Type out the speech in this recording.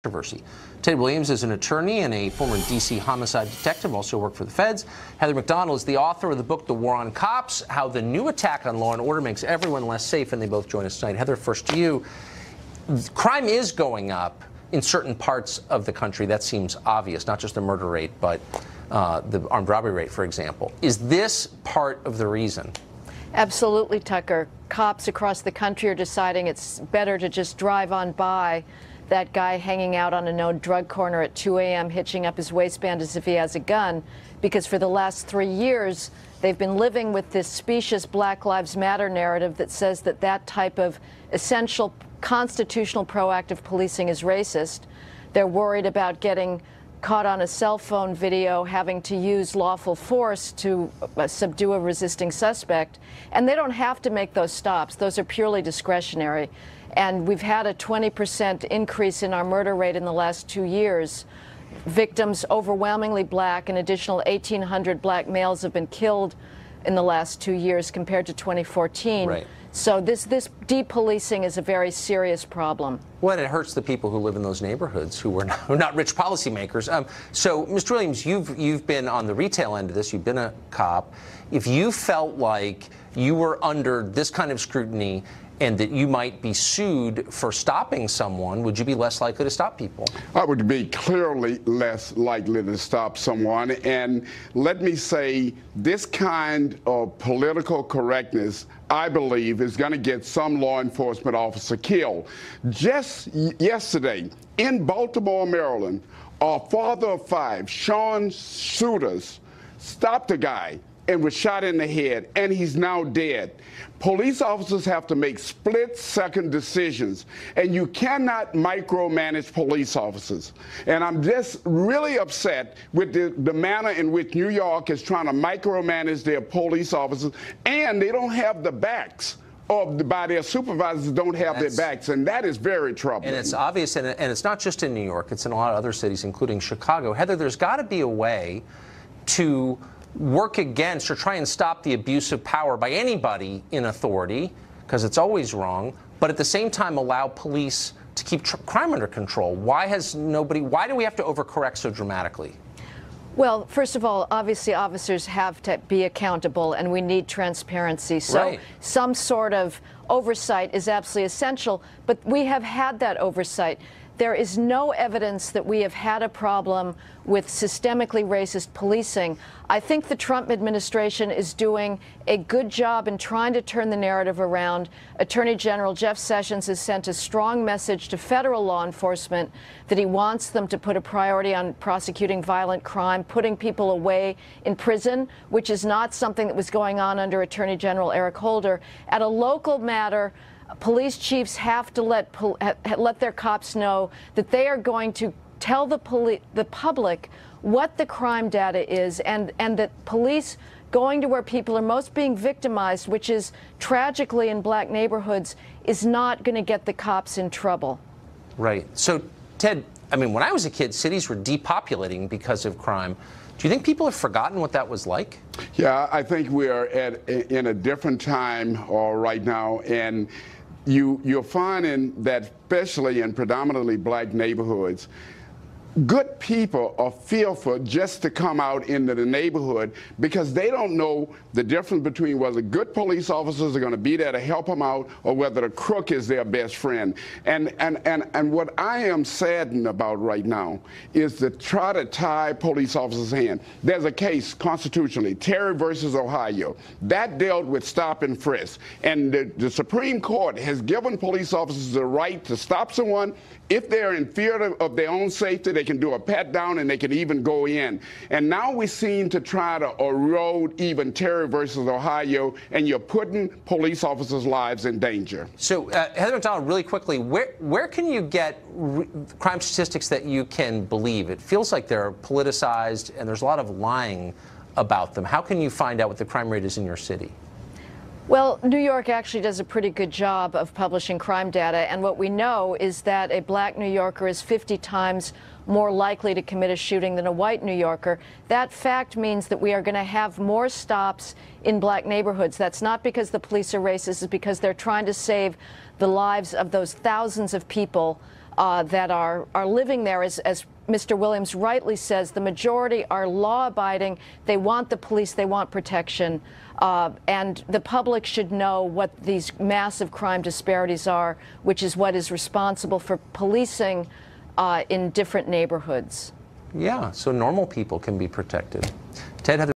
controversy. Ted Williams is an attorney and a former D.C. homicide detective, also worked for the feds. Heather McDonald is the author of the book, The War on Cops, How the New Attack on Law and Order Makes Everyone Less Safe, and they both join us tonight. Heather, first to you. Crime is going up in certain parts of the country. That seems obvious, not just the murder rate, but the armed robbery rate, for example. Is this part of the reason? Absolutely, Tucker. Cops across the country are deciding it's better to just drive on by that guy hanging out on a known drug corner at 2 a.m. hitching up his waistband as if he has a gun, because for the last 3 years they've been living with this specious Black Lives Matter narrative that says that that type of essential constitutional proactive policing is racist. They're worried about getting caught on a cell phone video having to use lawful force to subdue a resisting suspect, and they don't have to make those stops. Those are purely discretionary. And we've had a 20% increase in our murder rate in the last 2 years. Victims overwhelmingly black. An additional 1,800 black males have been killed in the last 2 years compared to 2014. Right. So this depolicing is a very serious problem. Well, it hurts the people who live in those neighborhoods who are not rich policymakers. So, Mr. Williams, you've been on the retail end of this. You've been a cop. If you felt like you were under this kind of scrutiny and that you might be sued for stopping someone, would you be less likely to stop people? I would be clearly less likely to stop someone. And let me say, this kind of political correctness, I believe, is going to get some law enforcement officer killed. Just yesterday, in Baltimore, Maryland, a father of 5, Sean Shooters, stopped a guy and was shot in the head, and he's now dead. Police officers have to make split-second decisions, and you cannot micromanage police officers. And I'm just really upset with the manner in which New York is trying to micromanage their police officers, and they don't have the backs by their supervisors, don't have their backs, and that is very troubling. And it's obvious, and it's not just in New York, it's in a lot of other cities, including Chicago. Heather, there's got to be a way to work against or try and stop the abuse of power by anybody in authority, because it's always wrong, but at the same time allow police to keep crime under control. Why do we have to overcorrect so dramatically? Well, first of all, obviously officers have to be accountable, and we need transparency. So some sort of oversight is absolutely essential, but we have had that oversight. There is no evidence that we have had a problem with systemically racist policing. I think the Trump administration is doing a good job in trying to turn the narrative around. Attorney General Jeff Sessions has sent a strong message to federal law enforcement that he wants them to put a priority on prosecuting violent crime, putting people away in prison, which is not something that was going on under Attorney General Eric Holder. At a local matter, police chiefs have to let their cops know that they are going to tell the public what the crime data is, and that police going to where people are most being victimized, which is tragically in black neighborhoods, is not going to get the cops in trouble. Right. So, Ted, I mean, when I was a kid, cities were depopulating because of crime. Do you think people have forgotten what that was like? Yeah, I think we are in a different time right now, and you're finding that, especially in predominantly black neighborhoods, good people are fearful just to come out into the neighborhood because they don't know the difference between whether good police officers are going to be there to help them out or whether the crook is their best friend. And what I am saddened about right now is to try to tie police officers' hand. There's a case constitutionally, Terry versus Ohio, that dealt with stop and frisk. And the Supreme Court has given police officers the right to stop someone. If they're in fear of their own safety, they can do a pat down and they can even go in. And now we seem to try to erode even Terry versus Ohio, and you're putting police officers' lives in danger. So, Heather McDonald, really quickly, where can you get crime statistics that you can believe? It feels like they're politicized and there's a lot of lying about them. How can you find out what the crime rate is in your city? Well, New York actually does a pretty good job of publishing crime data, and what we know is that a black New Yorker is 50 times more likely to commit a shooting than a white New Yorker. That fact means that we are going to have more stops in black neighborhoods. That's not because the police are racist, it's because they're trying to save the lives of those thousands of people that are living there, as Mr. Williams rightly says, the majority are law-abiding. They want the police. They want protection. And the public should know what these massive crime disparities are, which is what is responsible for policing in different neighborhoods. Yeah, so normal people can be protected. Ted, Heather